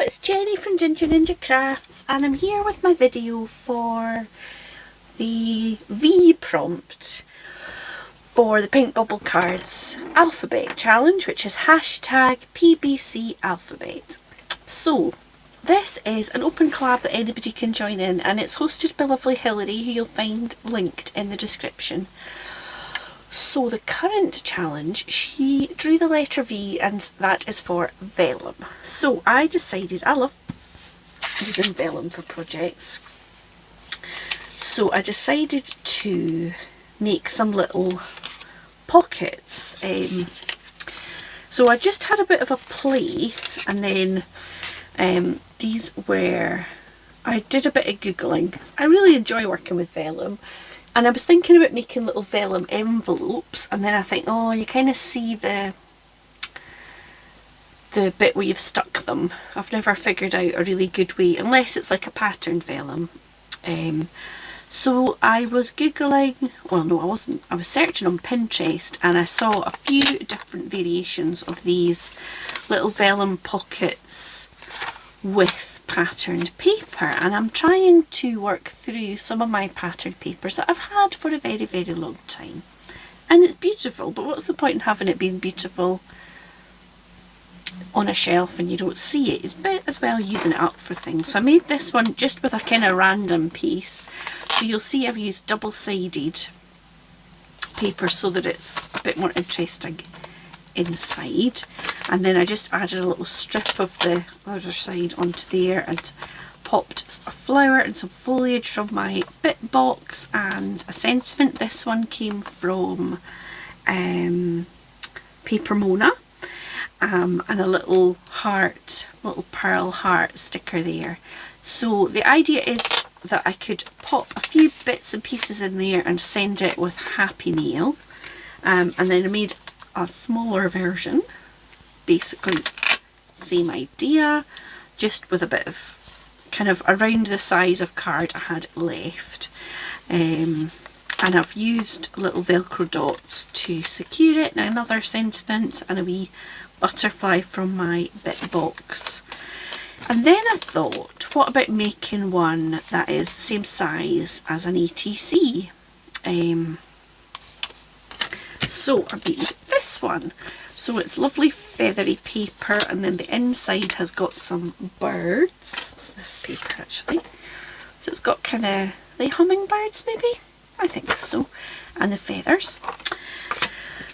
it's Jenny from Ginger Ninja Crafts, and I'm here with my video for the V prompt for the Pink Bubble Cards Alphabet Challenge, which is hashtag PBC Alphabet. So, this is an open collab that anybody can join in, and it's hosted by lovely Hilary, who you'll find linked in the description. So the current challenge, she drew the letter V, and that is for Vellum. So I decided, I love using Vellum for projects, so I decided to make some little pockets. So I just had a bit of a play, and then these were, I did a bit of Googling. I really enjoy working with Vellum. And I was thinking about making little vellum envelopes, and then I think, oh, you kind of see the bit where you've stuck them. I've never figured out a really good way, unless it's like a patterned vellum. So I was Googling, well no I wasn't, I was searching on Pinterest, and I saw a few different variations of these little vellum pockets with patterned paper, and I'm trying to work through some of my patterned papers that I've had for a very, very long time. And it's beautiful, but what's the point in having it being beautiful on a shelf and you don't see it? It's better as well using it up for things. So I made this one just with a kind of random piece. So you'll see I've used double-sided paper so that it's a bit more interesting inside, and then I just added a little strip of the other side onto there and popped a flower and some foliage from my bit box and a sentiment. This one came from Paper Mona, and a little heart, little pearl heart sticker there. So the idea is that I could pop a few bits and pieces in there and send it with Happy Mail, and then I made a smaller version, basically same idea, just with a bit of kind of around the size of card I had left, and I've used little velcro dots to secure it, and another sentiment and a wee butterfly from my bit box. And then I thought, what about making one that is the same size as an ATC? So I made this one. So it's lovely feathery paper, and then the inside has got some birds. It's this paper actually. So it's got kind of, are they hummingbirds maybe? I think so. And the feathers.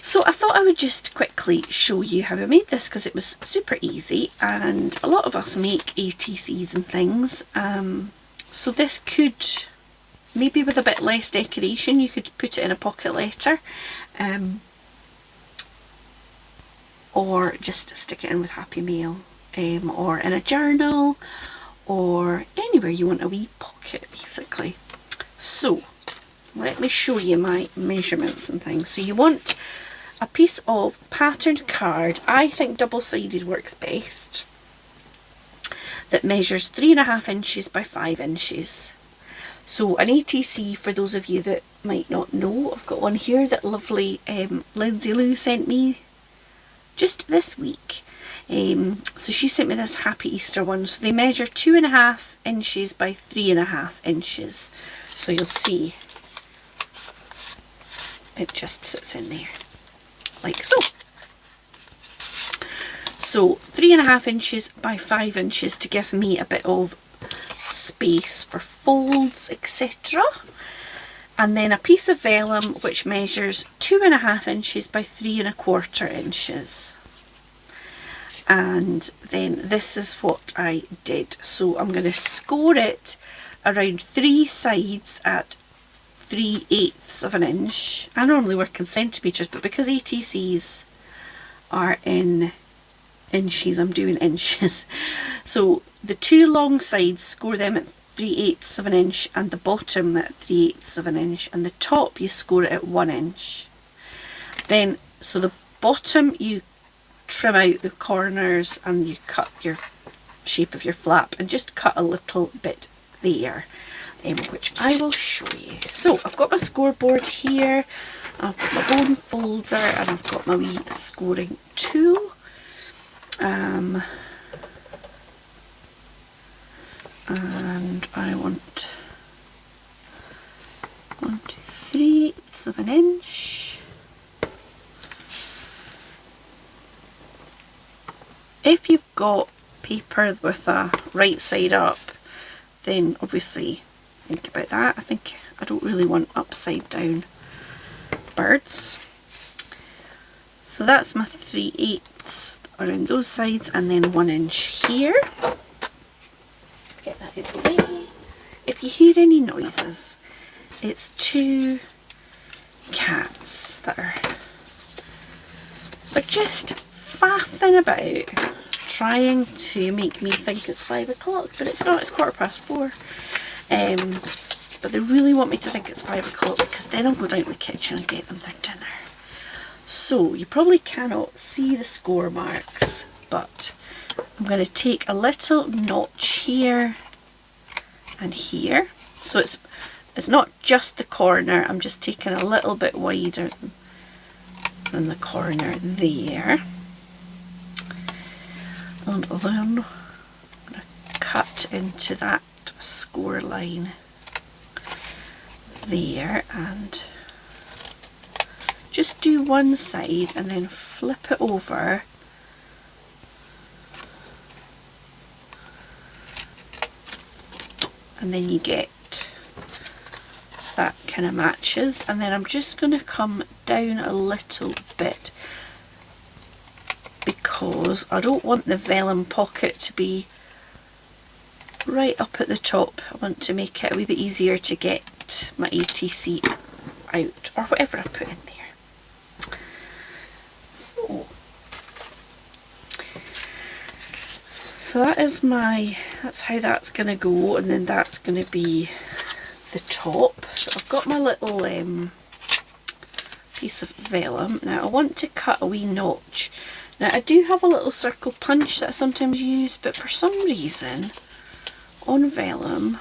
So I thought I would just quickly show you how I made this, because it was super easy, and a lot of us make ATCs and things. So this could, maybe with a bit less decoration, you could put it in a pocket letter. Or just stick it in with Happy Mail, or in a journal, or anywhere you want a wee pocket basically. So let me show you my measurements and things. So you want a piece of patterned card, I think double-sided works best, that measures 3.5 inches by 5 inches. So an ATC, for those of you that might not know, I've got one here that lovely Lindsay Lou sent me just this week. So she sent me this Happy Easter one. So they measure 2.5 inches by 3.5 inches. So you'll see it just sits in there like so. So 3.5 inches by 5 inches to give me a bit of space for folds, etc. And then a piece of vellum which measures 2.5 inches by 3.25 inches. And then this is what I did. So I'm going to score it around 3 sides at 3/8 of an inch. I normally work in centimetres, but because ATCs are in inches, I'm doing inches. So the 2 long sides, score them at 3/8 of an inch, and the bottom at 3/8 of an inch, and the top you score it at 1 inch. Then, so the bottom you trim out the corners and you cut your shape of your flap, and just cut a little bit there, which I will show you. So I've got my scoreboard here, I've got my bone folder, and I've got my wee scoring tool. and I want 1, 2, 3/8 of an inch. If you've got paper with a right side up, then obviously think about that. I don't really want upside down birds. So that's my 3/8 around those sides, and then 1 inch here. Get that out of the way. If you hear any noises, it's 2 cats that are just faffing about, trying to make me think it's 5 o'clock, but it's not, it's 4:15. But they really want me to think it's 5 o'clock, because then I'll go down to the kitchen and get them their dinner. So you probably cannot see the score marks, but I'm going to take a little notch here and here. So it's not just the corner, I'm just taking a little bit wider than the corner there. And then I'm going to cut into that score line there, and just do one side and then flip it over and then you get that kind of matches. And then I'm just going to come down a little bit because I don't want the vellum pocket to be right up at the top. I want to make it a wee bit easier to get my ATC out, or whatever I put in there. So that's how that's going to go, and then that's going to be the top. So I've got my little piece of vellum. Now I want to cut a wee notch. Now I do have a little circle punch that I sometimes use, but for some reason on vellum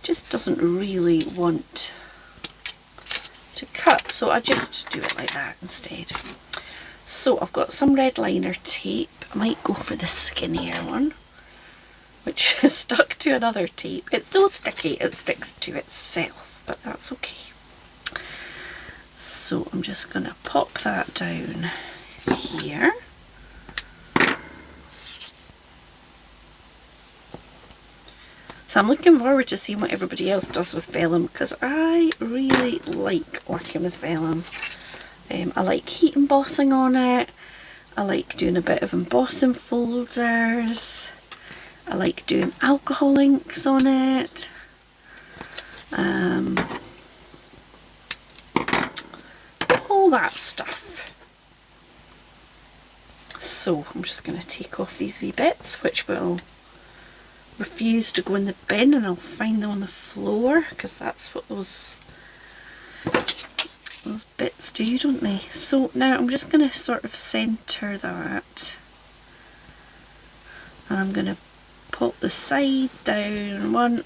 just doesn't really want to cut, so I just do it like that instead. So I've got some red liner tape. I might go for the skinnier one, which is stuck to another tape. It's so sticky it sticks to itself, but that's okay. So I'm just going to pop that down here. So I'm looking forward to seeing what everybody else does with vellum, because I really like working with vellum. I like heat embossing on it. I like doing a bit of embossing folders. I like doing alcohol inks on it. All that stuff. So I'm just going to take off these wee bits, which will refuse to go in the bin, and I'll find them on the floor, because that's what those bits do, don't they? So now I'm just going to sort of centre that, and I'm going to pop the side down, 1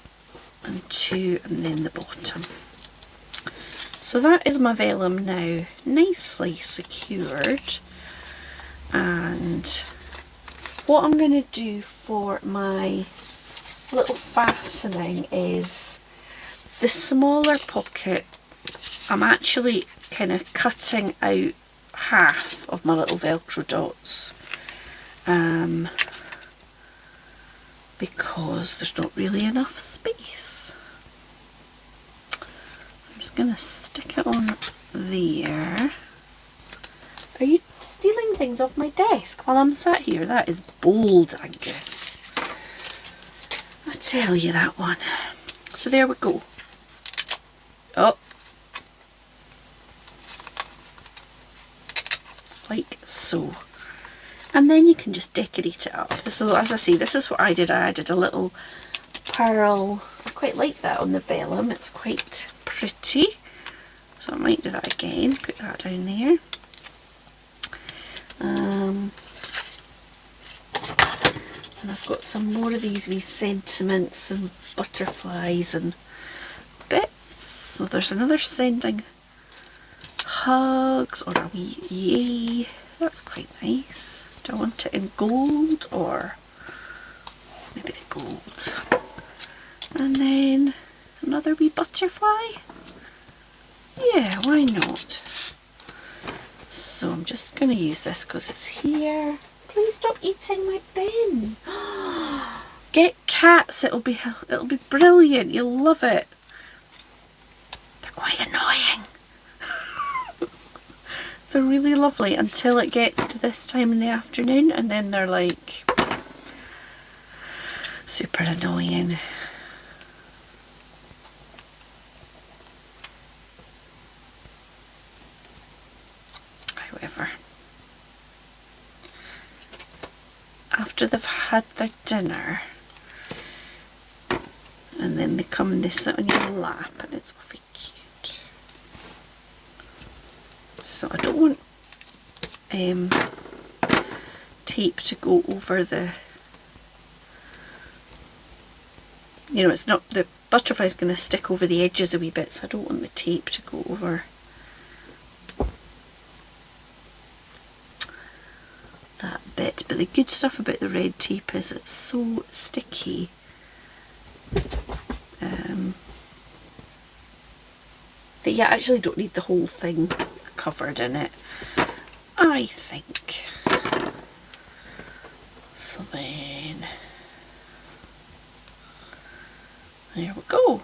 and 2, and then the bottom. So that is my vellum now nicely secured, and what I'm going to do for my little fastening is the smaller pocket. I'm actually kind of cutting out half of my little Velcro dots because there's not really enough space. So I'm just going to stick it on there. Are you stealing things off my desk while I'm sat here? That is bold, Angus. I tell you that one. So there we go. Oh. Like so. And then you can just decorate it up. So as I say, this is what I did. I added a little pearl. I quite like that on the vellum. It's quite pretty. So I might do that again. Put that down there. And I've got some more of these wee sentiments and butterflies and bits. So there's another sending hugs or a wee yay. That's quite nice. Do I want it in gold or maybe the gold. And then another wee butterfly. Yeah, why not? So I'm just going to use this because it's here. Please stop eating my bin. Get cats, it'll be brilliant. You'll love it. They're quite annoying. They're really lovely until it gets to this time in the afternoon, and then they're like super annoying. However, after they've had their dinner, and then they come and they sit on your lap, and it's awfully cute. So I don't want tape to go over the, you know, it's not, the butterfly's going to stick over the edges a wee bit, so I don't want the tape to go over that bit. But the good stuff about the red tape is it's so sticky. That you actually don't need the whole thing covered in it, I think. So then, there we go.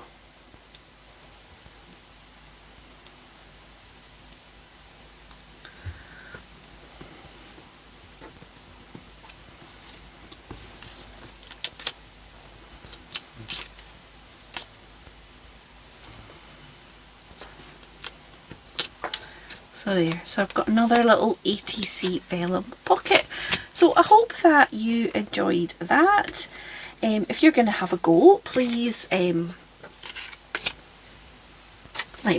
So there, so I've got another little ATC vellum pocket. So I hope that you enjoyed that. If you're going to have a go, please let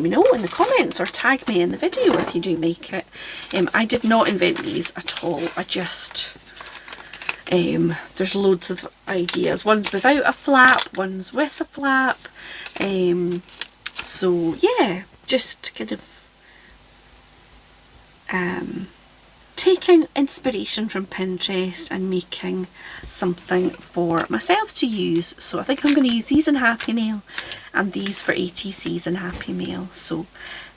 me know in the comments or tag me in the video if you do make it. I did not invent these at all. I just, there's loads of ideas. One's without a flap, one's with a flap. So yeah, just kind of taking inspiration from Pinterest and making something for myself to use. So I think I'm going to use these in Happy Mail and these for ATCs in Happy Mail. So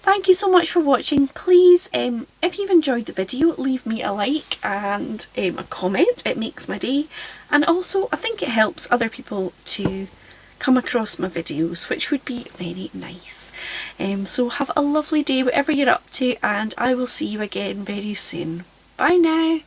thank you so much for watching. Please, if you've enjoyed the video, leave me a like and a comment. It makes my day, and also I think it helps other people to come across my videos, which would be very nice. So have a lovely day whatever you're up to, and I will see you again very soon. Bye now.